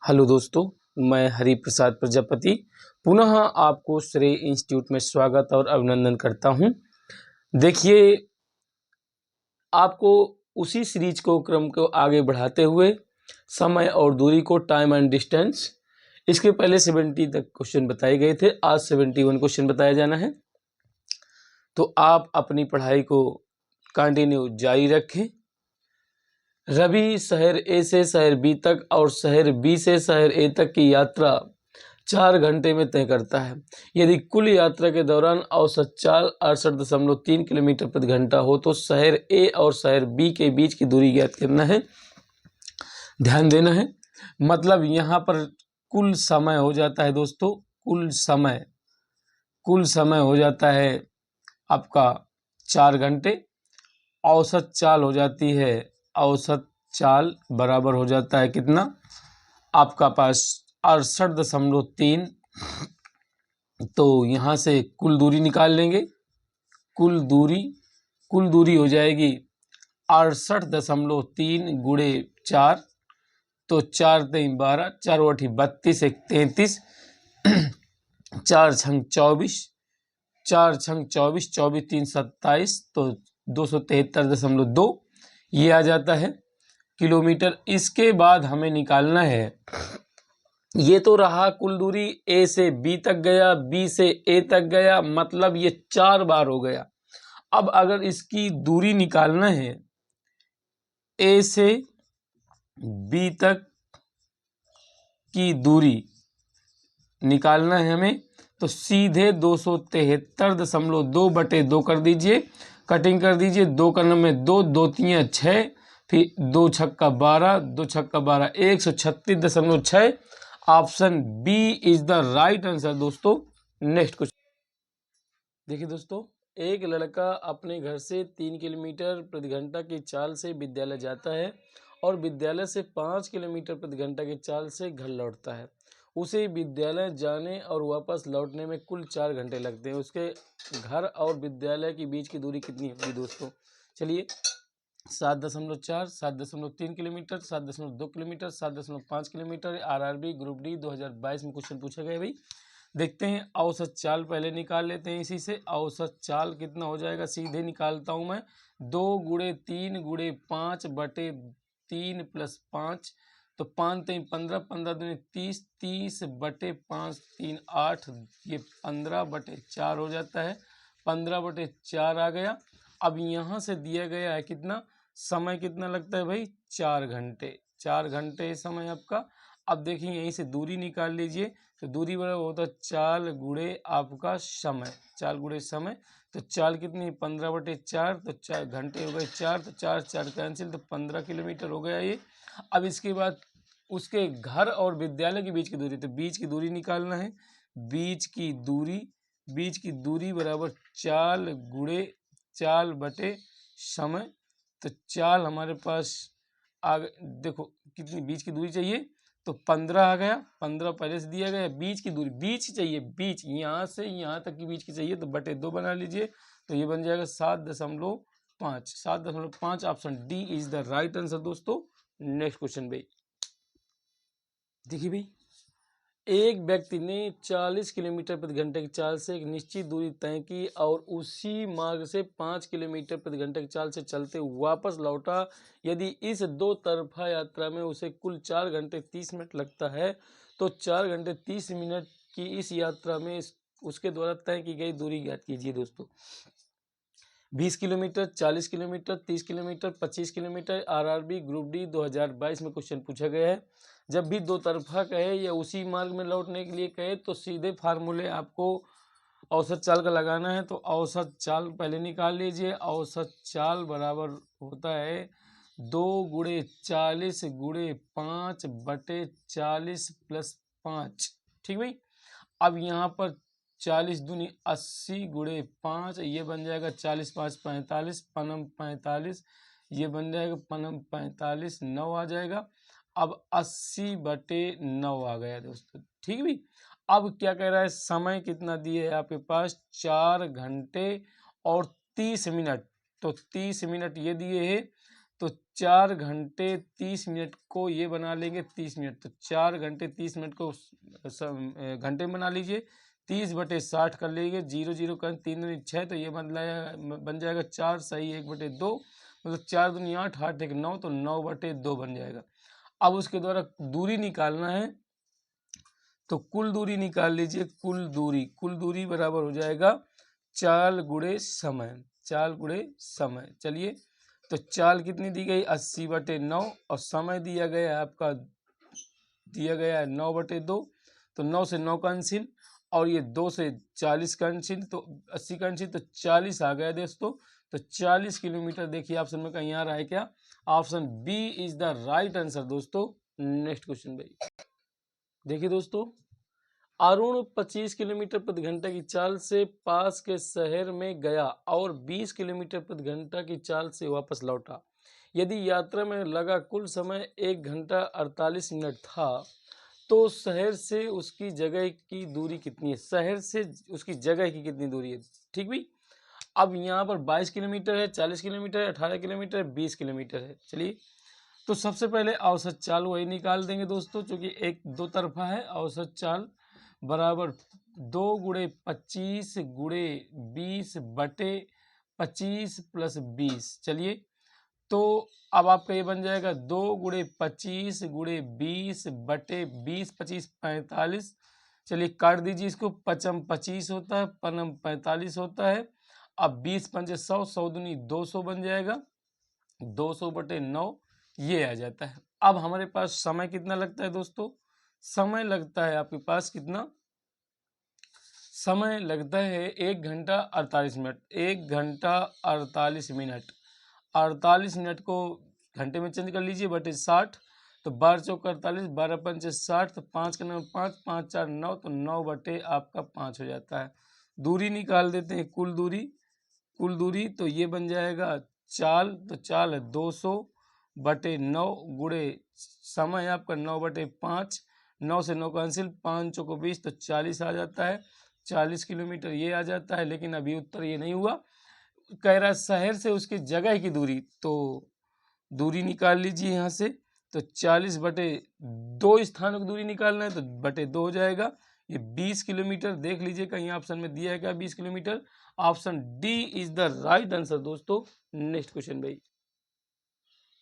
Hello दोस्तों, मैं हरि प्रसाद प्रजापति पुनः आपको श्रेय इंस्टीट्यूट में स्वागत और अभिनंदन करता हूं। देखिए, आपको उसी सीरीज को क्रम को आगे बढ़ाते हुए समय और दूरी को टाइम एंड डिस्टेंस, इसके पहले 70 तक क्वेश्चन बताए गए थे। आज 71 क्वेश्चन बताया जाना है। तो आप अपनी पढ़ाई को कंटिन्यू जारी रखें। रवि शहर ए से शहर बी तक और शहर बी से शहर ए तक की यात्रा 4 घंटे में तय करता है। यदि कुल यात्रा के दौरान औसत चाल 68.3 किलोमीटर प्रति घंटा हो तो शहर ए और शहर बी के बीच की दूरी ज्ञात करना है। ध्यान देना है, मतलब यहाँ पर कुल समय हो जाता है दोस्तों, कुल समय हो जाता है आपका 4 घंटे। औसत चाल हो जाती है, औसत चाल बराबर हो जाता है कितना आपका पास 68.3। तो यहाँ से कुल दूरी निकाल लेंगे। कुल दूरी हो जाएगी 68.3 गुणे 4, तो 4 3 12, 4 8 32, 1 33, 4 छंग 24, 4 छंग 24, 24 3 27, तो 273.2 ये आ जाता है किलोमीटर। इसके बाद हमें निकालना है, ये तो रहा कुल दूरी, ए से बी तक गया, बी से ए तक गया, मतलब ये 4 बार हो गया। अब अगर इसकी दूरी निकालना है, ए से बी तक की दूरी निकालना है हमें, तो सीधे 273.2 बटे 2 कर दीजिए, कटिंग कर दीजिए। 2 का नंबर 2, 2 3 6, फिर 2 छक्का 12, 2 छक्का 12, 136.6। Option B is the right answer दोस्तों। नेक्स्ट क्वेश्चन देखिए दोस्तों, एक लड़का अपने घर से 3 किलोमीटर प्रति घंटा की चाल से विद्यालय जाता है और विद्यालय से 5 किलोमीटर प्रति घंटा की चाल से घर लौटता है। उसे विद्यालय जाने और वापस लौटने में कुल 4 घंटे लगते हैं। उसके घर और विद्यालय के बीच की दूरी कितनी होगी दोस्तों? चलिए, 7.4, 7.3 kilometre, 7.2 kilometre, 7.5 kilometre. RRB group D 2022 में क्वेश्चन पूछा गया भाई। देखते हैं, औसत चाल पहले निकाल लेते हैं। इसी से औसत चाल कितना हो जाएगा, सीधे निकालता हूं मैं। 2 गुणे 3 गुणे 5 बटे 3 प्लस 5, तो 5 3 15, 15 दूनी 30, 30 बटे 5 3 8, ये 15 बटे 4 हो जाता है। 15 बटे 4 आ गया। अब यहाँ से दिया गया है कितना समय, कितना लगता है भाई? 4 घंटे। 4 घंटे समय आपका। अब देखिए, यहीं से दूरी निकाल लीजिए, तो दूरी बराबर होता है चाल गुणे आपका समय। चाल गुणे समय, तो चाल कितनी? 15 बटे 4, तो 4 घंटे हो गए 4, तो 4 4 कैंसिल, तो 15 किलोमीटर हो गया ये। अब इसके बाद उसके घर और विद्यालय के बीच की दूरी, तो बीच की दूरी निकालना है। बीच की दूरी बराबर चाल गुणे चाल बटे समय। तो चाल हमारे पास देखो कितनी बीच की दूरी चाहिए, तो 15 आ गया। 15 पहले से दिया गया। बीच की दूरी, बीच चाहिए, बीच यहाँ से यहाँ तक की बीच की चाहिए, तो बटे 2 बना लीजिए, तो ये बन जाएगा 7.5। 7.5, option D is the right answer दोस्तों। नेक्स्ट क्वेश्चन भाई, देखिए भाई, एक व्यक्ति ने 40 किलोमीटर प्रति घंटे की चाल से एक निश्चित दूरी तय की और उसी मार्ग से 5 किलोमीटर प्रति घंटे की चाल से चलते वापस लौटा। यदि इस 2 तरफा यात्रा में उसे कुल 4 घंटे 30 मिनट लगता है, तो 4 घंटे 30 मिनट की इस यात्रा में उसके द्वारा तय की गई दूरी ज्ञात कीजिए दोस्तों। 20 kilometre, 40 kilometre, 30 kilometre, 25 kilometre. RRB group D 2022 में क्वेश्चन पूछा गया है। जब भी 2 तरफा कहे या उसी मार्ग में लौटने के लिए कहे, तो सीधे फार्मूले आपको औसत चाल का लगाना है। तो औसत चाल पहले निकाल लीजिए। औसत चाल बराबर होता है 2 गुणे 40 गुणे 5 बटे 40 प्लस 5। ठीक भाई। अब यहाँ पर 40 दूनी 80 गुणे 5, ये बन जाएगा 40 5 45, पनम 45, ये बन जाएगा पनम 45, 9 आ जाएगा। अब 80 बटे 9 आ गया दोस्तों। ठीक है भाई। अब क्या कह रहा है, समय कितना दिए है आपके पास? 4 घंटे और 30 मिनट। तो 30 मिनट ये दिए है, तो 4 घंटे 30 मिनट को ये बना लेंगे 30 मिनट, तो 4 घंटे 30 मिनट को घंटे में बना लीजिए, 30/60 कर लीजिए, 0 0 कर 3 दूनी 6, तो ये बन जाएगा 4 सही 1/2, मतलब 4 दूनी 8 8 1 9, तो 9/2 बन जाएगा। अब उसके द्वारा दूरी निकालना है, तो कुल दूरी निकाल लीजिए। कुल दूरी बराबर हो जाएगा चाल गुणे समय, चाल गुणे समय। चलिए, तो चाल कितनी दी गई 80/9 और समय दिया गया है आपका, दिया गया है 9/2, तो 9 से 9 कैंसिल और ये 2 से 40 कैंसिल, तो 80 कैंसिल, तो 40 आ गया दोस्तों। तो 40 किलोमीटर देखिए ऑप्शन में कहीं आ रहा है क्या? Option B is the right answer दोस्तों। नेक्स्ट क्वेश्चन भाई देखिए दोस्तों, अरुण 25 किलोमीटर प्रति घंटा की चाल से पास के शहर में गया और 20 किलोमीटर प्रति घंटा की चाल से वापस लौटा। यदि यात्रा में लगा कुल समय 1 घंटा 48 मिनट था, तो शहर से उसकी जगह की दूरी कितनी है? शहर से उसकी जगह की कितनी दूरी है? ठीक भी। अब यहाँ पर 22 किलोमीटर है, 40 किलोमीटर है, 18 किलोमीटर है, 20 किलोमीटर है। चलिए, तो सबसे पहले औसत चाल वही निकाल देंगे दोस्तों, क्योंकि एक दो तरफा है। औसत चाल बराबर 2 × 25 × 20/25 + 20। चलिए, तो अब आपका ये बन जाएगा 2 × 25 × 20/20, 25 45। चलिए काट दीजिए इसको, 5 25 होता है, 5 45 होता है। अब 20 पंजे 100, 100 दूनी 200 बन जाएगा, 200/9 ये आ जाता है। अब हमारे पास समय कितना लगता है दोस्तों? समय लगता है आपके पास कितना? समय लगता है 1 घंटा 48 मिनट। 1 घंटा 48 मिनट, 48 मिनट को घंटे में चेंज कर लीजिए बटे 60, तो 12 चौक 48, 12 पंचे 60, तो 5 के 9 5, 5 4 9, तो 9 आपका 5 हो जाता है। दूरी निकाल देते हैं, कुल दूरी तो ये बन जाएगा चाल, तो चाल है 200/9 गुणे समय आपका 9/5, 9 से 9 कैंसिल, 5 चौको 20, तो 40 आ जाता है। 40 किलोमीटर ये आ जाता है, लेकिन अभी उत्तर ये नहीं हुआ। कह रहा है शहर से उसकी जगह की दूरी, तो दूरी निकाल लीजिए यहाँ से, तो 40/2 स्थानों की दूरी निकालना है, तो /2 हो जाएगा। ये 20 किलोमीटर देख लीजिए कहीं ऑप्शन में दिया है क्या 20 kilometre? Option D is the right answer दोस्तों। नेक्स्ट क्वेश्चन भाई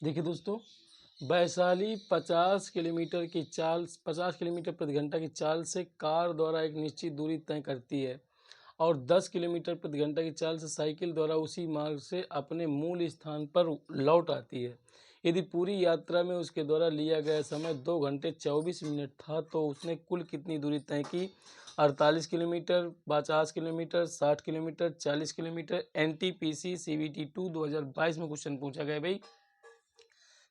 देखिए दोस्तों, वैशाली 50 किलोमीटर की चाल 50 किलोमीटर प्रति घंटा की चाल से कार द्वारा एक निश्चित दूरी तय करती है और 10 किलोमीटर प्रति घंटा की चाल से साइकिल द्वारा उसी मार्ग से अपने मूल स्थान पर लौट आती है। यदि पूरी यात्रा में उसके द्वारा लिया गया समय 2 घंटे 24 मिनट था, तो उसने कुल कितनी दूरी तय की? 48 kilometre, 50 kilometre, 60 kilometre, 40 kilometre. NTPC CBT 2 2022 में क्वेश्चन पूछा गया भाई।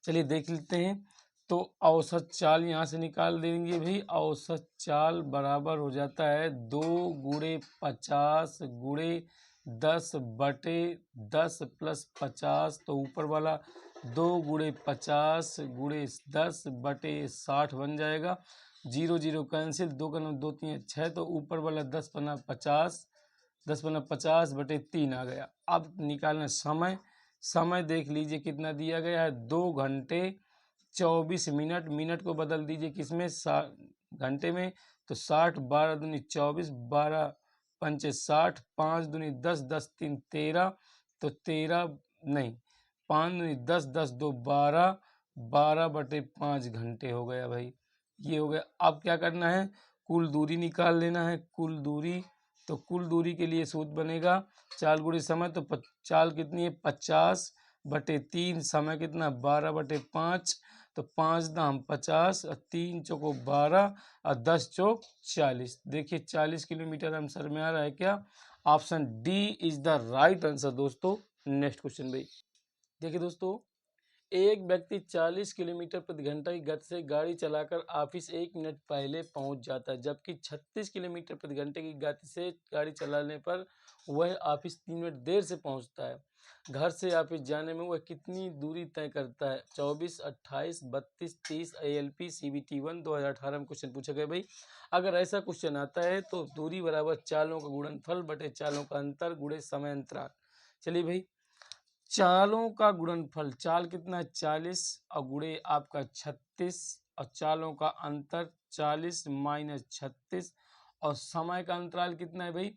चलिए देख लेते हैं। तो औसत चाल यहाँ से निकाल देंगे भाई। औसत चाल बराबर हो जाता है 2 × 50 × 10/10 + 50, तो ऊपर वाला 2 × 50 × 10/60 बन जाएगा। 0 0 कैंसिल, 2 का 9 2 3 6, तो ऊपर वाला 10 × 50, 10 × 50/3 आ गया। अब निकालना समय। समय देख लीजिए कितना दिया गया है, 2 घंटे 24 मिनट। मिनट को बदल दीजिए किसमें? घंटे में, तो 60, 12 दूनी 24, 12 पंचे 60, 5 दूनी 10, 10 3 13, तो 13 नहीं, 5 दूनी 10, 10 2 12, 12/5 घंटे हो गया भाई। ये हो गया। अब क्या करना है? कुल दूरी निकाल लेना है। कुल दूरी, तो कुल दूरी के लिए सूत्र बनेगा चाल गुणे समय, तो चाल कितनी है 50/3, समय कितना 12/5, तो 5 दाम 50 और 3 चौको 12 और 10 चौक 40। देखिए 40 किलोमीटर आंसर में आ रहा है क्या? Option D is the right answer दोस्तों। नेक्स्ट क्वेश्चन भाई देखिए दोस्तों, एक व्यक्ति 40 किलोमीटर प्रति घंटा की गति से गाड़ी चलाकर ऑफिस 1 मिनट पहले पहुंच जाता है, जबकि 36 किलोमीटर प्रति घंटे की गति से गाड़ी चलाने पर वह ऑफिस 3 मिनट देर से पहुंचता है। घर से ऑफिस जाने में वह कितनी दूरी तय करता है? 24, 28, 32, 30। ALP CBT 1 2018 में क्वेश्चन पूछा गया भाई। अगर ऐसा क्वेश्चन आता है तो दूरी बराबर चालों का गुणनफल बटे चालों का अंतर गुणे समय अंतराल। चलिए भाई, चालों का गुणनफल, चाल कितना है 40 और गुणे आपका 36 और चालों का अंतर 40 माइनस 36 और समय का अंतराल कितना है भाई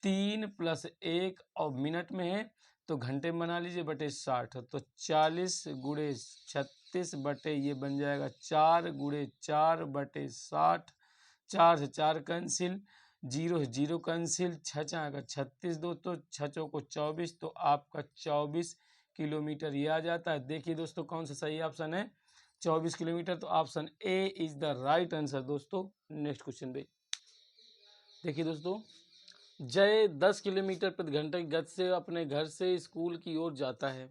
3 + 1 और मिनट में है तो घंटे में बना लीजिए बटे 60 तो 40 गुणे 36 बटे ये बन जाएगा 4 गुणे 4 बटे 60। 4 से 4 कैंसिल, 0 से 0 कैंसिल, 6 का 36 दोस्तों, 6 को 24 तो आपका 24 किलोमीटर ये आ जाता है। देखिए दोस्तों कौन सा सही ऑप्शन है 24 किलोमीटर, तो option A is the right answer दोस्तों। नेक्स्ट क्वेश्चन पे देखिए दोस्तों, जय 10 किलोमीटर प्रति घंटे की गति से अपने घर से स्कूल की ओर जाता है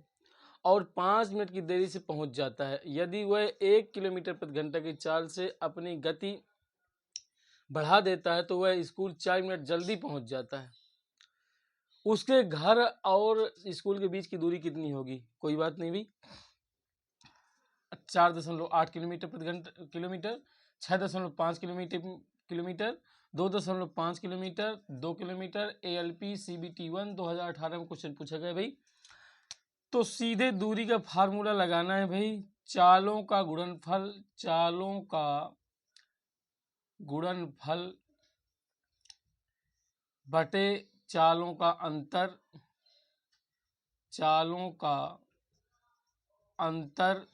और 5 मिनट की देरी से पहुंच जाता है। यदि वह 1 किलोमीटर प्रति घंटे की चाल से अपनी गति बढ़ा देता है तो वह स्कूल 4 मिनट जल्दी पहुंच जाता है। उसके घर और स्कूल के बीच की दूरी कितनी होगी? कोई बात नहीं भी, 4.8 किलोमीटर प्रति घंटा kilometre, 6.5 kilometre, 2.5 kilometre, 2 kilometre. ALP CBT 1 2018 में क्वेश्चन पूछा गया भाई। तो सीधे दूरी का फार्मूला लगाना है भाई, चालों का गुणनफल, चालों का गुणनफल बटे चालों का अंतर, चालों का अंतर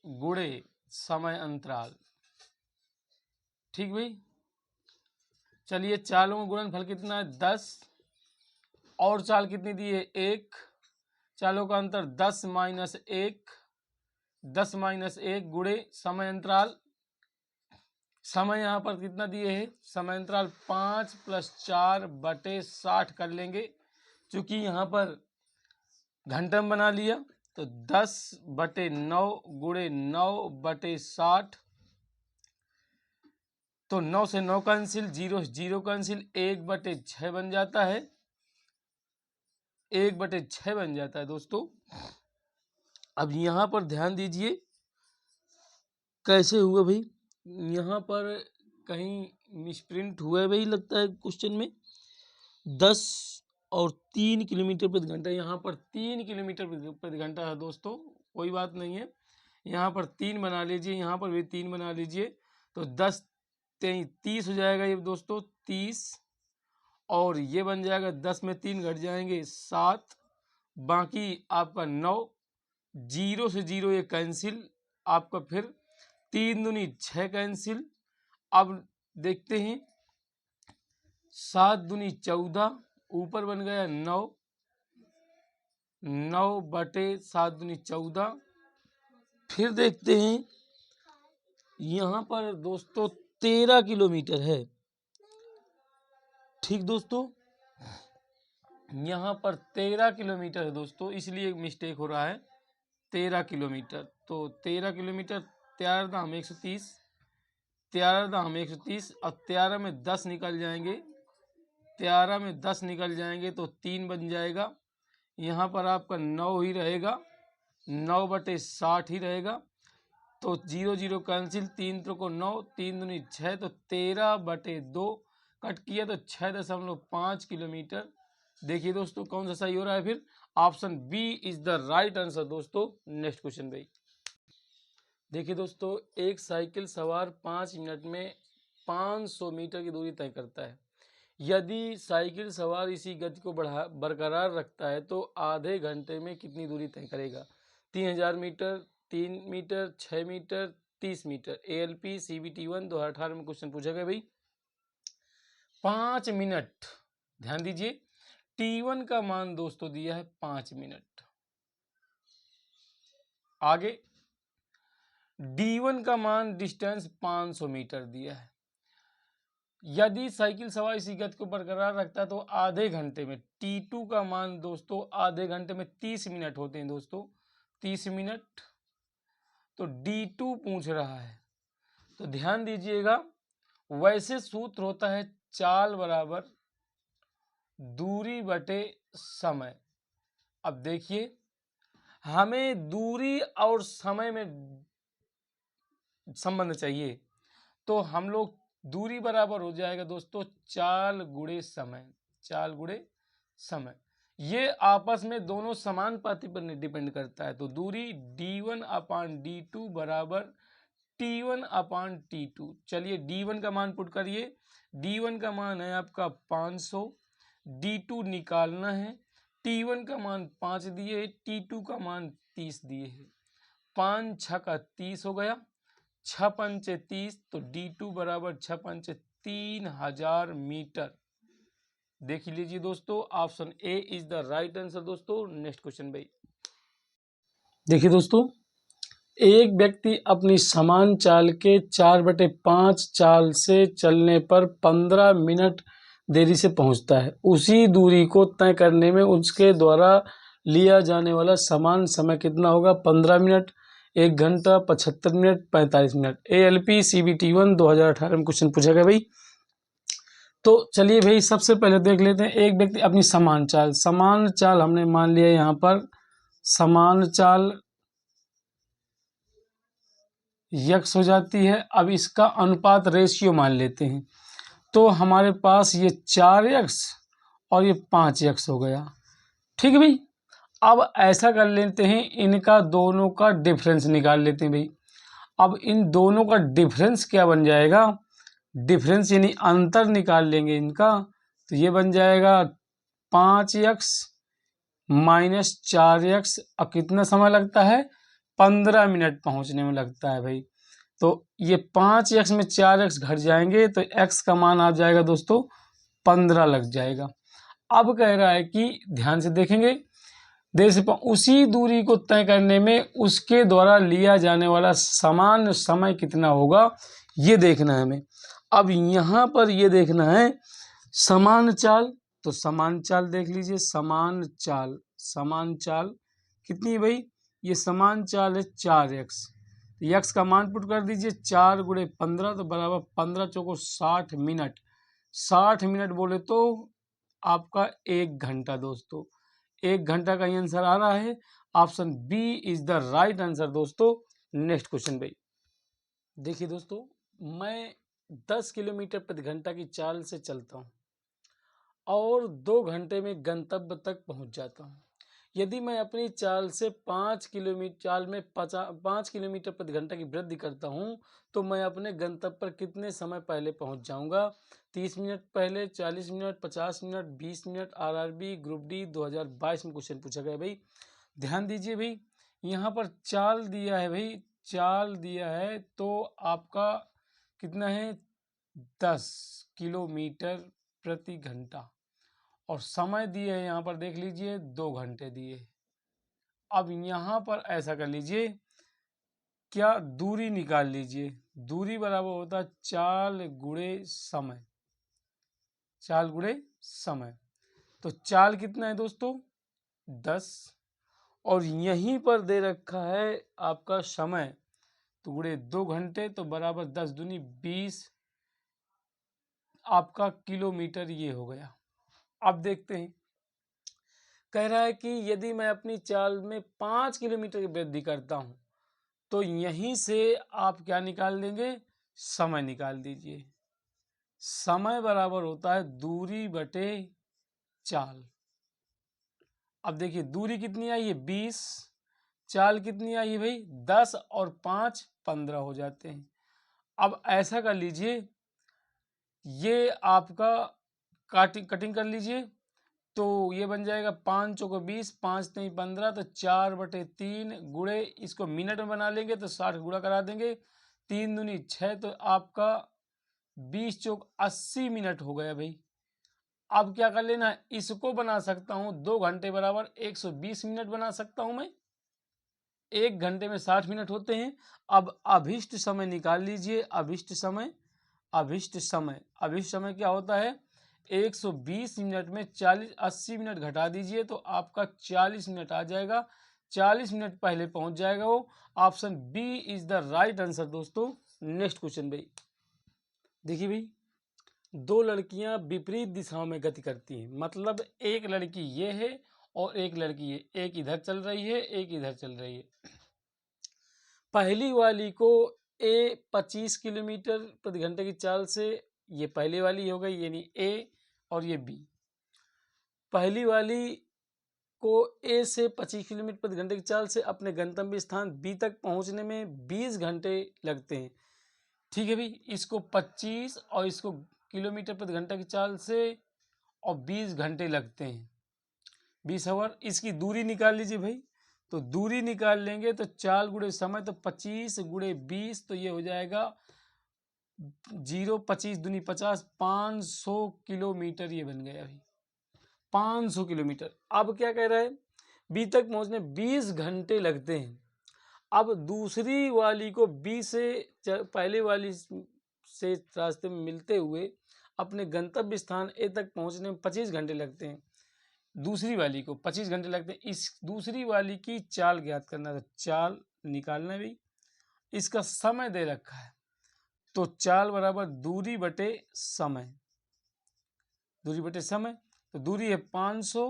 गुणे समय अंतराल। ठीक भाई, चलिए चालों का गुणनफल कितना है 10 और चाल कितनी दी है 1, चालों का अंतर 10 माइनस 1, 10 माइनस 1 गुणे समय अंतराल। समय यहाँ पर कितना दिए है समय अंतराल 5 + 4 बटे 60 कर लेंगे, चूंकि यहाँ पर घंटा में बना लिया तो 10 बटे 9 गुणे 9 बटे 60, तो 9 से 9 कैंसिल, 0 से 0 कैंसिल, 1 बटे 6 बन जाता है, 1 बटे 6 बन जाता है दोस्तों। अब यहाँ पर ध्यान दीजिए कैसे हुआ भाई, यहाँ पर कहीं मिसप्रिंट हुआ है भाई लगता है क्वेश्चन में। 10 और 3 किलोमीटर प्रति घंटा, यहाँ पर 3 किलोमीटर प्रति घंटा है दोस्तों, कोई बात नहीं है, यहाँ पर 3 बना लीजिए, यहाँ पर भी 3 बना लीजिए, तो 10 30 हो जाएगा ये दोस्तों 30, और ये बन जाएगा 10 में 3 घट जाएंगे 7, बाकी आपका 9, 0 से 0 ये कैंसिल, आपका फिर 3 दूनी 6 कैंसिल। अब देखते हैं 7 दूनी 14, ऊपर बन गया 9, 9 बटे 7 दूनी 14। फिर देखते हैं यहाँ पर दोस्तों 13 किलोमीटर है। ठीक दोस्तों, यहाँ पर 13 किलोमीटर है दोस्तों, इसलिए मिस्टेक हो रहा है 13 किलोमीटर। तो 13 किलोमीटर 13 दाम 130, 13 दाम 130 और 13 में 10 निकल जाएंगे, 13 में 10 निकल जाएंगे तो 3 बन जाएगा, यहाँ पर आपका 9 ही रहेगा, 9 बटे 60 ही रहेगा, तो 0 0 कैंसिल, 3 को 9, 3 दूनी 6, तो 13 बटे 2 कट किया तो 6.5 किलोमीटर। देखिए दोस्तों कौन सा सही हो रहा है, फिर option B is the right answer दोस्तों। नेक्स्ट क्वेश्चन भाई देखिए दोस्तों, एक साइकिल सवार 5 मिनट में 500 मीटर की दूरी तय करता है। यदि साइकिल सवार इसी गति को बरकरार रखता है तो आधे घंटे में कितनी दूरी तय करेगा? 3000 metre, 3 metre, 6 metre, 30 metre. ALP CBT 1 2018 में क्वेश्चन पूछा गया भाई। 5 मिनट, ध्यान दीजिए T1 का मान दोस्तों दिया है 5 मिनट, आगे D1 का मान डिस्टेंस 500 मीटर दिया है। यदि साइकिल सवार इसी गति को बरकरार रखता है तो आधे घंटे में, T2 का मान दोस्तों आधे घंटे में 30 मिनट होते हैं दोस्तों, 30 मिनट, तो D2 पूछ रहा है। तो ध्यान दीजिएगा, वैसे सूत्र होता है चाल बराबर दूरी बटे समय। अब देखिए हमें दूरी और समय में संबंध चाहिए, तो हम लोग दूरी बराबर हो जाएगा दोस्तों चाल गुणे समय, चाल गुणे समय। ये आपस में दोनों समानुपाती पर डिपेंड करता है। तो दूरी d1/d2 बराबर t1/t2। चलिए d1 का मान पुट करिए। d1 का मान है आपका 500, d2 निकालना है। t1 का मान 5 दिए है, t2 का मान 30 दिए है। 5 6 का 30 हो गया, 6 पंचे 30, तो d2 बराबर 6 पंचे 3000 मीटर। देख लीजिए दोस्तों, option A is the right answer. दोस्तों नेक्स्ट क्वेश्चन भाई। देखिए दोस्तों, एक व्यक्ति अपनी समान चाल के 4/5 चाल से चलने पर 15 मिनट देरी से पहुंचता है। उसी दूरी को तय करने में उसके द्वारा लिया जाने वाला समान समय कितना होगा? 15 मिनट, 1 घंटा, 75 मिनट, 45 मिनट। ALP CBT 1 2018 में क्वेश्चन पूछा गया भाई। तो चलिए भाई, सबसे पहले देख लेते हैं। एक व्यक्ति अपनी समान चाल हमने मान लिया यहाँ पर समान चाल यक्स हो जाती है। अब इसका अनुपात रेशियो मान लेते हैं। तो हमारे पास ये 4x और ये 5x हो गया। ठीक है भाई। अब ऐसा कर लेते हैं, इनका दोनों का डिफरेंस निकाल लेते हैं भाई। अब इन दोनों का डिफरेंस क्या बन जाएगा? डिफरेंस यानी अंतर निकाल लेंगे इनका। तो ये बन जाएगा 5x माइनस 4x। अब कितना समय लगता है? 15 मिनट पहुंचने में लगता है भाई। तो ये 5x में 4x घट जाएंगे तो x का मान आ जाएगा दोस्तों 15 लग जाएगा। अब कह रहा है कि ध्यान से देखेंगे, उसी दूरी को तय करने में उसके द्वारा लिया जाने वाला समान समय कितना होगा, ये देखना है हमें। अब यहाँ पर ये देखना है समान चाल। तो समान चाल देख लीजिए, समान चाल कितनी है भाई? ये समान चाल है 4x। यक्स का मान पुट कर दीजिए, 4 × 15 तो बराबर 15 चौको 60 मिनट। 60 मिनट बोले तो आपका 1 घंटा। दोस्तों 1 घंटा का आंसर आ रहा है। Option B is the right answer. दोस्तों नेक्स्ट क्वेश्चन भाई। देखिए दोस्तों, मैं 10 किलोमीटर प्रति घंटा की चाल से चलता हूँ और 2 घंटे में गंतव्य तक पहुँच जाता हूँ। यदि मैं अपनी चाल से 5 किलोमीटर प्रति घंटा की वृद्धि करता हूं, तो मैं अपने गंतव्य पर कितने समय पहले पहुंच जाऊंगा? 30 मिनट पहले, 40 minute, 50 minute, 20 minute. RRB group D 2022 में क्वेश्चन पूछा गया भाई। ध्यान दीजिए भाई, यहाँ पर चाल दिया है भाई, चाल दिया है तो आपका कितना है? 10 किलोमीटर प्रति घंटा। और समय दिए है यहाँ पर देख लीजिए 2 घंटे दिए। अब यहाँ पर ऐसा कर लीजिए, क्या दूरी निकाल लीजिए। दूरी बराबर होता है चाल गुणे समय। चाल गुणे समय। तो चाल कितना है दोस्तों? 10। और यहीं पर दे रखा है आपका समय, तो गुणे 2 घंटे, तो बराबर 10 दूनी 20 आपका किलोमीटर ये हो गया। अब देखते हैं, कह रहा है कि यदि मैं अपनी चाल में 5 किलोमीटर की वृद्धि करता हूं, तो यहीं से आप क्या निकाल देंगे? समय निकाल दीजिए। समय बराबर होता है दूरी बटे चाल। अब देखिए दूरी कितनी आई है? 20। चाल कितनी आई है भाई? 10 और 5 15 हो जाते हैं। अब ऐसा कर लीजिए, ये आपका कटिंग कर लीजिए। तो ये बन जाएगा 5 चौको 20, 5 3 15, तो 4/3 गुणे इसको मिनट में बना लेंगे तो 60 गुणा करा देंगे। 3 दूनी 6, तो आपका 20 चौक 80 मिनट हो गया भाई। अब क्या कर लेना है? इसको बना सकता हूँ 2 घंटे बराबर 120 मिनट बना सकता हूँ मैं। 1 घंटे में 60 मिनट होते हैं। अब अभिष्ट समय निकाल लीजिए। अभिष्ट समय क्या होता है? 120 मिनट में 80 मिनट घटा दीजिए तो आपका 40 मिनट आ जाएगा। 40 मिनट पहले पहुंच जाएगा वो। Option B is the right answer. दोस्तों नेक्स्ट क्वेश्चन भाई। देखिए भाई, 2 लड़कियां विपरीत दिशाओं में गति करती हैं। मतलब एक लड़की ये है और एक लड़की ये, एक इधर चल रही है, एक इधर चल रही है। पहली वाली को 25 किलोमीटर प्रति घंटे की चाल से, ये पहली वाली हो गई यानी ए, और ये बी। पहली वाली को ए से 25 किलोमीटर प्रति घंटे की चाल से अपने गंतव्य स्थान बी तक पहुंचने में 20 घंटे लगते हैं। ठीक है भाई, इसको 25 और इसको किलोमीटर प्रति घंटा की चाल से और 20 घंटे लगते हैं, 20 आवर। इसकी दूरी निकाल लीजिए भाई, तो दूरी निकाल लेंगे तो चाल गुणे समय, तो 25 गुणे 20, तो ये हो जाएगा 0, 25 दूनी 50, 500 किलोमीटर ये बन गया भाई, 500 किलोमीटर। अब क्या कह रहा है, बी तक पहुंचने 20 घंटे लगते हैं। अब दूसरी वाली को बी से पहले वाली से रास्ते में मिलते हुए अपने गंतव्य स्थान ए तक पहुंचने में 25 घंटे लगते हैं। दूसरी वाली को 25 घंटे लगते हैं। इस दूसरी वाली की चाल ज्ञात करना, तो चाल निकालना भी, इसका समय दे रखा है, तो चाल बराबर दूरी बटे समय, दूरी बटे समय, तो दूरी है 500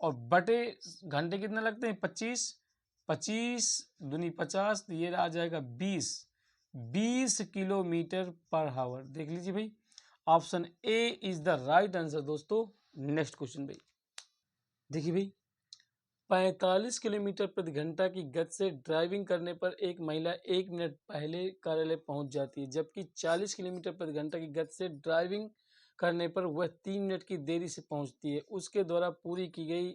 और बटे घंटे कितने लगते हैं 25, 25 दूनी 50, तो ये आ जाएगा 20 किलोमीटर पर आवर। देख लीजिए भाई, option A is the right answer दोस्तों। नेक्स्ट क्वेश्चन भाई, देखिए भाई, 45 किलोमीटर प्रति घंटा की गति से ड्राइविंग करने पर एक महिला 1 मिनट पहले कार्यालय पहुंच जाती है, जबकि 40 किलोमीटर प्रति घंटा की गति से ड्राइविंग करने पर वह 3 मिनट की देरी से पहुंचती है। उसके द्वारा पूरी की गई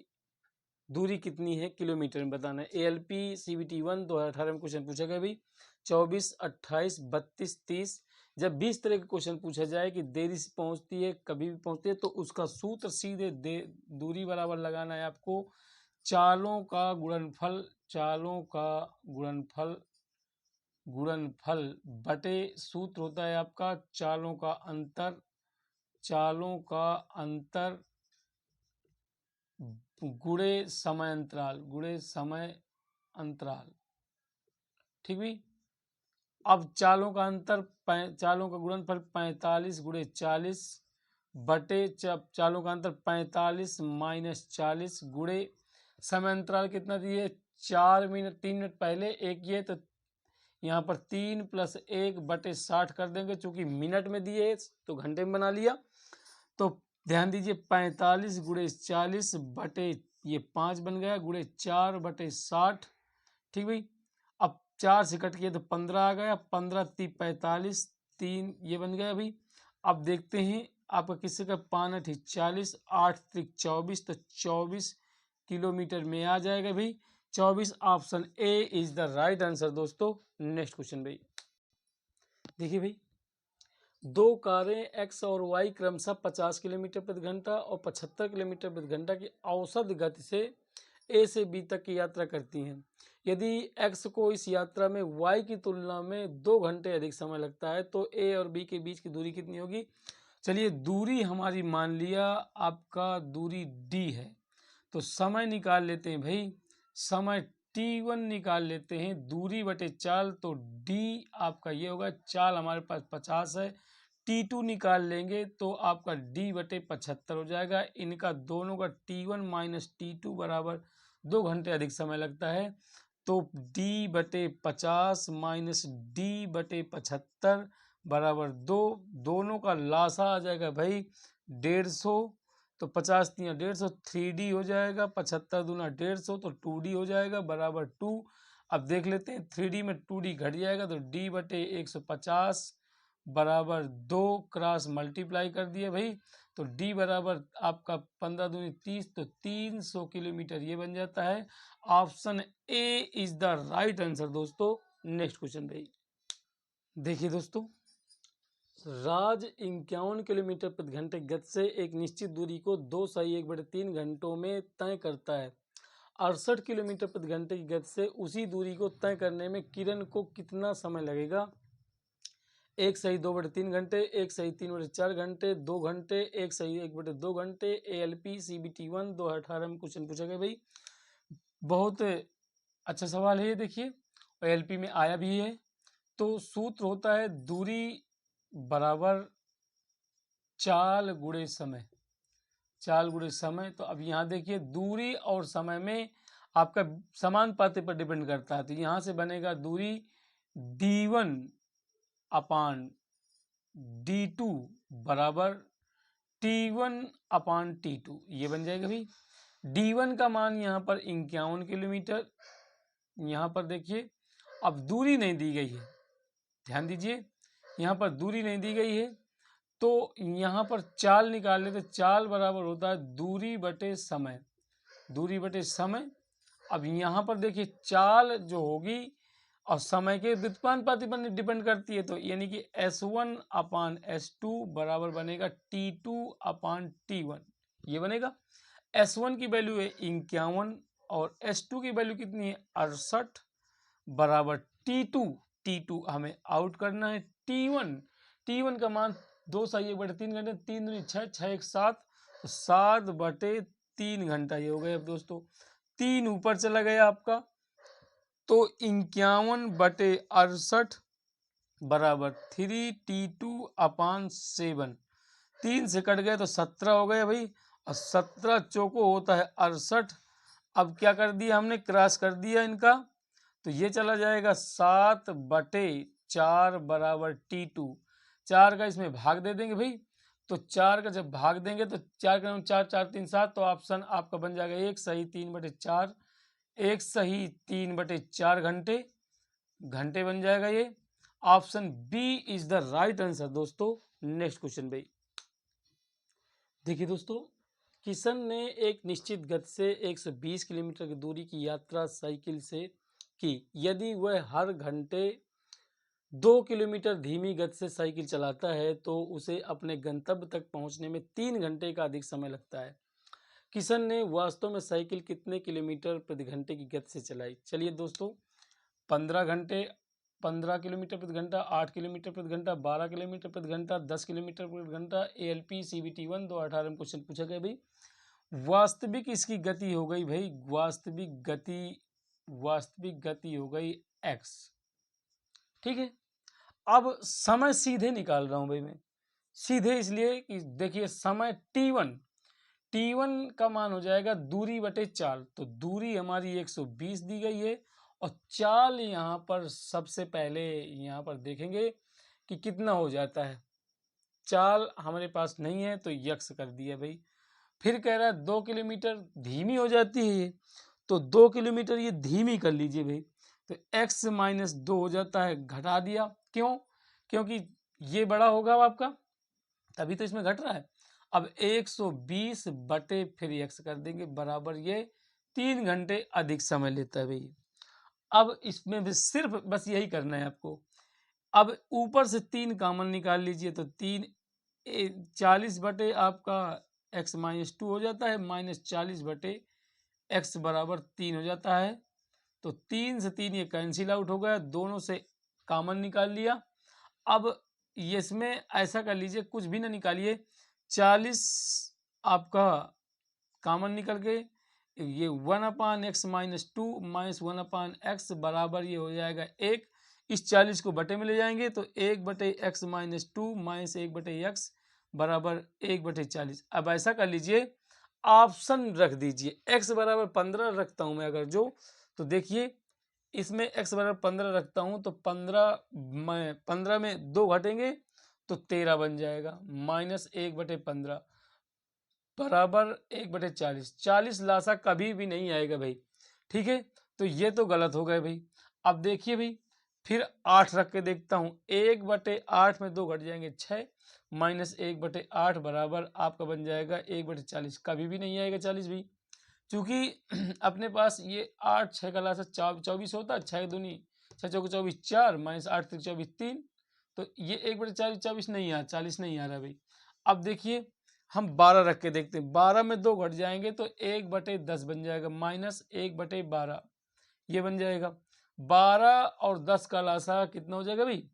दूरी कितनी है किलोमीटर में बताना है। ALP CBT 1 2018 में क्वेश्चन पूछा गया भाई, 24, 28, 32, 30। जब 20 तरह के क्वेश्चन पूछा जाए कि देरी से पहुंचती है, कभी भी पहुंचती है, तो उसका सूत्र सीधे दूरी बराबर लगाना है आपको चालों का गुणनफल, चालों का गुणनफल बटे सूत्र होता है आपका चालों का अंतर, चालों का अंतर गुणे समय अंतराल, गुणे समय अंतराल। ठीक भी, अब चालों का अंतर, चालों का गुणनफल 45 गुणे 40 बटे चालों का अंतर 45 माइनस 40 गुणे समय अंतराल कितना दिए 4 मिनट, 3 मिनट पहले एक ये, तो यहाँ पर 3 + 1 बटे 60 कर देंगे, चूंकि मिनट में दिए तो घंटे में बना लिया। तो ध्यान दीजिए 45 गुणे 40 बटे ये 5 बन गया, गुणे 4 बटे 60। ठीक भाई, अब 4 से कट किया तो 15 आ गया, 15 × 45, 3 ये बन गया भाई। अब देखते हैं आपका किससे का 5 × 40, 8 × 24, तो 24 किलोमीटर में आ जाएगा भाई। 24 option A is the right answer दोस्तों। नेक्स्ट क्वेश्चन भाई, देखिए भाई, दो कारें एक्स और वाई क्रमशः 50 किलोमीटर प्रति घंटा और 75 किलोमीटर प्रति घंटा की औसत गति से ए से बी तक की यात्रा करती हैं। यदि एक्स को इस यात्रा में वाई की तुलना में 2 घंटे अधिक समय लगता है, तो ए और बी के बीच की दूरी कितनी होगी। चलिए, दूरी हमारी मान लिया आपका दूरी डी है, तो समय निकाल लेते हैं भाई, समय T1 निकाल लेते हैं, दूरी बटे चाल, तो डी आपका ये होगा, चाल हमारे पास 50 है, T2 निकाल लेंगे तो आपका D बटे 75 हो जाएगा। इनका दोनों का T1 माइनस T2 बराबर 2 घंटे अधिक समय लगता है, तो D बटे 50 माइनस D बटे 75 बराबर 2, दोनों का लासा आ जाएगा भाई 150, तो 50 × 3 150, 3D हो जाएगा, 75 दूना 150, तो 2D हो जाएगा बराबर 2। अब देख लेते हैं 3D में 2D घट जाएगा, तो D बटे 150 बराबर 2 क्रॉस मल्टीप्लाई कर दिया भाई, तो D बराबर आपका 15 दूनी 30, तो 300 किलोमीटर ये बन जाता है। Option A is the right answer दोस्तों। नेक्स्ट क्वेश्चन भाई, देखिए दोस्तों, राज 51 किलोमीटर प्रति घंटे गति से एक निश्चित दूरी को 2 सही 1/3 घंटों में तय करता है। 68 किलोमीटर प्रति घंटे की गति से उसी दूरी को तय करने में किरण को कितना समय लगेगा। 1 सही 2/3 घंटे, 1 सही 3/4 घंटे, 2 घंटे, 1 सही 1/2 घंटे। ALP CBT 1 2018 में क्वेश्चन पूछा गया भाई, बहुत अच्छा सवाल है ये, देखिए, और ALP में आया भी है। तो सूत्र होता है दूरी बराबर चाल गुणे समय, चाल गुणे समय। तो अब यहाँ देखिए, दूरी और समय में आपका समानुपाती पर डिपेंड करता है, तो यहाँ से बनेगा दूरी D1 अपान D2 बराबर T1 अपान T2, ये बन जाएगा भाई। D1 का मान यहाँ पर 51 किलोमीटर, यहाँ पर देखिए अब दूरी नहीं दी गई है, ध्यान दीजिए यहाँ पर दूरी नहीं दी गई है, तो यहाँ पर चाल निकाल लेते। चाल बराबर होता है दूरी बटे समय, दूरी बटे समय। अब यहाँ पर देखिए चाल जो होगी और समय के व्युत्पानुपाती पर डिपेंड करती है, तो यानी कि S1 अपान S2 बराबर बनेगा T2/T1, ये बनेगा। S1 की वैल्यू है 51 और S2 की वैल्यू कितनी है 68 बराबर T2 हमें आउट करना है। T1 का मान 2 सही 1/3 घंटे, 3 दूनी 6, 6 1 7, 7/3 घंटा ये हो गया। अब दोस्तों 3 ऊपर चला गया आपका, तो 51/68 बराबर 3T2/7, 3 से कट गए तो 17 हो गए भाई, और 17 चौको होता है 68। अब क्या कर दिया हमने, क्रॉस कर दिया इनका, तो ये चला जाएगा 7/4 बराबर T2। 4 का इसमें भाग दे देंगे भाई, तो 4 का जब भाग देंगे तो 4 का 4 4 3 7, तो ऑप्शन आपका बन जाएगा 1 सही 3/4, 1 सही 3/4 घंटे, घंटे बन जाएगा ये। Option B is the right answer दोस्तों। नेक्स्ट क्वेश्चन भाई, देखिए दोस्तों, किशन ने एक निश्चित गति से 120 किलोमीटर की दूरी की यात्रा साइकिल से की। यदि वह हर घंटे 2 किलोमीटर धीमी गति से साइकिल चलाता है तो उसे अपने गंतव्य तक पहुंचने में 3 घंटे का अधिक समय लगता है। किशन ने वास्तव में साइकिल कितने किलोमीटर प्रति घंटे की गति से चलाई? चलिए दोस्तों, 15 घंटे 15 किलोमीटर प्रति घंटा, 8 किलोमीटर प्रति घंटा, 12 किलोमीटर प्रति घंटा, 10 किलोमीटर प्रति घंटा। ALP CBT 1 2018 में क्वेश्चन पूछा गया भाई। वास्तविक इसकी गति हो गई भाई, वास्तविक गति हो गई x, ठीक है। अब समय सीधे निकाल रहा हूं भाई मैं, सीधे इसलिए कि देखिए समय T1 का मान हो जाएगा दूरी बटे चाल, तो दूरी हमारी 120 दी गई है, और चाल यहाँ पर सबसे पहले यहाँ पर देखेंगे कि कितना हो जाता है। चाल हमारे पास नहीं है तो यक्स कर दिया भाई। फिर कह रहा है 2 किलोमीटर धीमी हो जाती है ये, तो 2 किलोमीटर ये धीमी कर लीजिए भाई, तो x - 2 हो जाता है, घटा दिया। क्यों? क्योंकि ये बड़ा होगा आपका, तभी तो इसमें घट रहा है। अब 120 बटे फिर x कर देंगे बराबर, ये 3 घंटे अधिक समय लेता है भाई। अब इसमें भी सिर्फ बस यही करना है आपको। अब ऊपर से 3 कॉमन निकाल लीजिए, तो 3 40 बटे आपका x - 2 हो जाता है, -40 बटे x बराबर 3 हो जाता है। तो 3 से 3 ये कैंसिल आउट हो गया, दोनों से कॉमन निकाल लिया। अब इसमें ऐसा कर लीजिए, कुछ भी ना निकालिए, 40 आपका कॉमन निकल के ये 1/x - 2 - 1/x बराबर ये हो जाएगा 1। इस 40 को बटे में ले जाएंगे तो 1/x - 2 - 1/x बराबर 1/40। अब ऐसा कर लीजिए, ऑप्शन रख दीजिए, x बराबर 15 रखता हूं मैं अगर जो, तो देखिए इसमें x बराबर 15 रखता हूं, तो 15 में 2 घटेंगे तो 13 बन जाएगा, -1/15 बराबर 1/40। 40 लासा कभी भी नहीं आएगा भाई, ठीक है। तो ये तो गलत हो गए भाई। अब देखिए भाई, फिर 8 रख के देखता हूँ, 1/8 में 2 घट जाएंगे 6, -1/8 बराबर आपका बन जाएगा 1/40। कभी भी नहीं आएगा 40 भी, क्योंकि अपने पास ये 8 6 का लासा 24 होता है, 6 दूनी 6 चौके 24 4, -8 3 24 3, तो ये 1/40 24 नहीं आ 40 नहीं आ रहा भाई। अब देखिए हम 12 रख के देखते हैं, 12 में 2 घट जाएंगे तो 1/10 बन जाएगा, -1/12 ये बन जाएगा। 12 और 10 का लासा कितना हो जाएगा भाई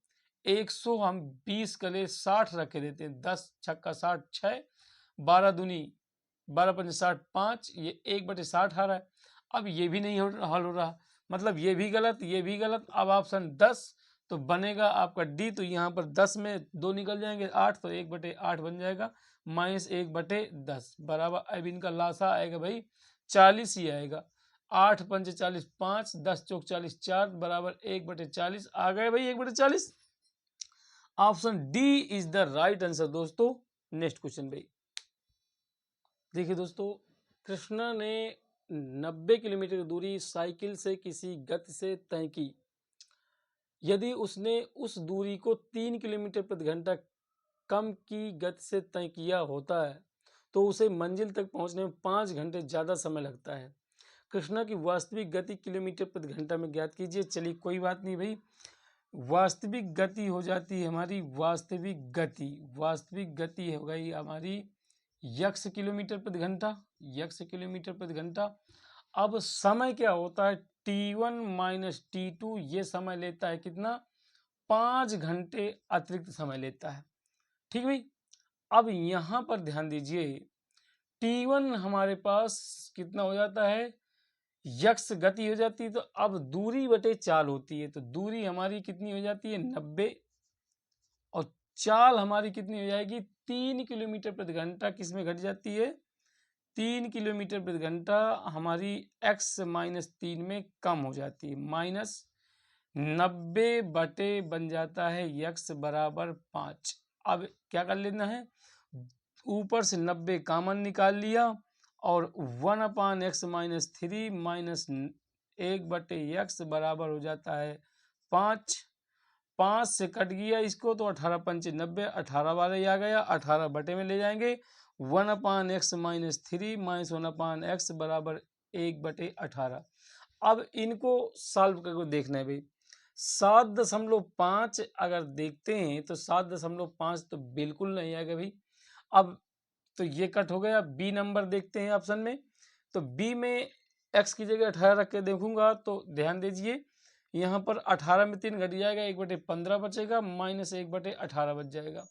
100, हम 20 के लिए 60 रख के देते हैं, 10 छक्का 60 6, 12 दूनी 12 पंच 60 5, ये 1/60 आ रहा है। अब ये भी नहीं हल हो रहा, मतलब ये भी गलत ये भी गलत। अब ऑप्शन 10 तो बनेगा आपका डी, तो यहाँ पर 10 में 2 निकल जाएंगे 8, तो 1/8 बन जाएगा, -1/10 बराबर। अब इनका लासा आएगा भाई 40 ही आएगा, 8 पंच 40 5, 10 चौक 40 4 बराबर 1/40 आ गए भाई 1/40। Option D is the right answer दोस्तों। नेक्स्ट क्वेश्चन भाई, देखिए दोस्तों, कृष्णा ने 90 किलोमीटर की दूरी साइकिल से किसी गति से तय की। यदि उसने उस दूरी को 3 किलोमीटर प्रति घंटा कम की गति से तय किया होता है तो उसे मंजिल तक पहुंचने में 5 घंटे ज़्यादा समय लगता है। कृष्णा की वास्तविक गति किलोमीटर प्रति घंटा में ज्ञात कीजिए। चलिए कोई बात नहीं भाई, वास्तविक गति हो जाती है हमारी वास्तविक गति हो गई हमारी यक्स किलोमीटर प्रति घंटा, यक्स किलोमीटर प्रति घंटा। अब समय क्या होता है, t1 माइनस t2, ये समय लेता है कितना, 5 घंटे अतिरिक्त समय लेता है। ठीक भाई, अब यहाँ पर ध्यान दीजिए, t1 हमारे पास कितना हो जाता है, यक्स गति हो जाती है, तो अब दूरी बटे चाल होती है, तो दूरी हमारी कितनी हो जाती है 90, और चाल हमारी कितनी हो जाएगी 3 किलोमीटर प्रति घंटा, किस में घट जाती है 3 किलोमीटर प्रति घंटा हमारी x माइनस 3 में कम हो जाती है, माइनस 90 बटे बन जाता है x बराबर 5। अब क्या कर लेना है, ऊपर से 90 कॉमन निकाल लिया और 1/x माइनस 3 माइनस 1 बटे x बराबर हो जाता है 5। 5 से कट गया इसको तो 18 पंचे 90, 18 वाला ही आ गया, 18 बटे में ले जाएंगे, 1/x माइनस 3 माइनस 1/x बराबर 1 बटे 18। अब इनको सॉल्व करके देखना है भाई, 7.5 अगर देखते हैं तो 7.5 तो बिल्कुल नहीं आएगा भाई। अब तो ये कट हो गया, बी नंबर देखते हैं ऑप्शन में, तो बी में x की जगह 18 रख के देखूंगा तो ध्यान दीजिए यहाँ पर 18 में 3 घट जाएगा, 1/15 बचेगा, माइनस 1/18 बच जाएगा।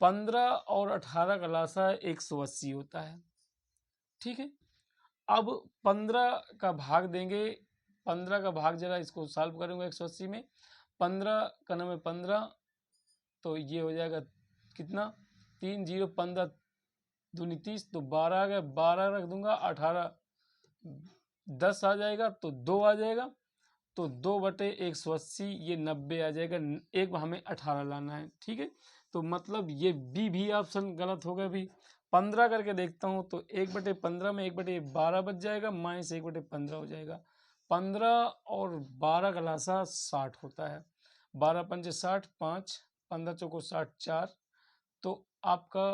15 और 18 का लासा 180 होता है। ठीक है, अब 15 का भाग देंगे, 15 का भाग जरा इसको सॉल्व करूंगा 180 में, 15 का नाम है 15, तो ये हो जाएगा कितना 3 0 15 दूनी 30, तो 12 आ गया, 12 रख दूंगा, 18 10 आ जाएगा, तो 2 आ जाएगा, तो 2/180 ये 90 आ जाएगा, एक हमें 18 लाना है। ठीक है, तो मतलब ये बी भी ऑप्शन गलत हो गया भी। 15 करके देखता हूँ तो 1/15 में 1/12 बच जाएगा, माइनस 1/15 हो जाएगा। 15 और 12 का लासा 60 होता है, 12 पंचे 60, 5 15 चौको 60, 4, तो आपका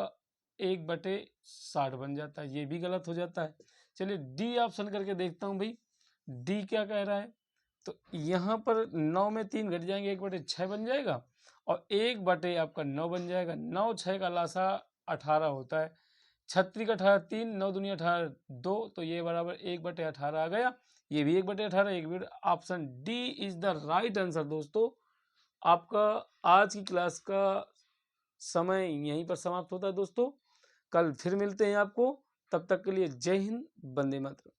1/60 बन जाता है, ये भी गलत हो जाता है। चलिए डी ऑप्शन करके देखता हूँ भाई, डी क्या कह रहा है, तो यहाँ पर 9 में 3 घट जाएंगे, 1/6 बन जाएगा, और 1 आपका 9 बन जाएगा। 9 6 का लासा 18 होता है, 36 का 18 3, 9 दूनी 18 2, तो ये बराबर 1/18 आ गया, ये भी 1/18, एक भी। Option D is the right answer. दोस्तों आपका आज की क्लास का समय यहीं पर समाप्त होता है दोस्तों, कल फिर मिलते हैं आपको, तब तक के लिए जय हिंद, वंदे मातरम।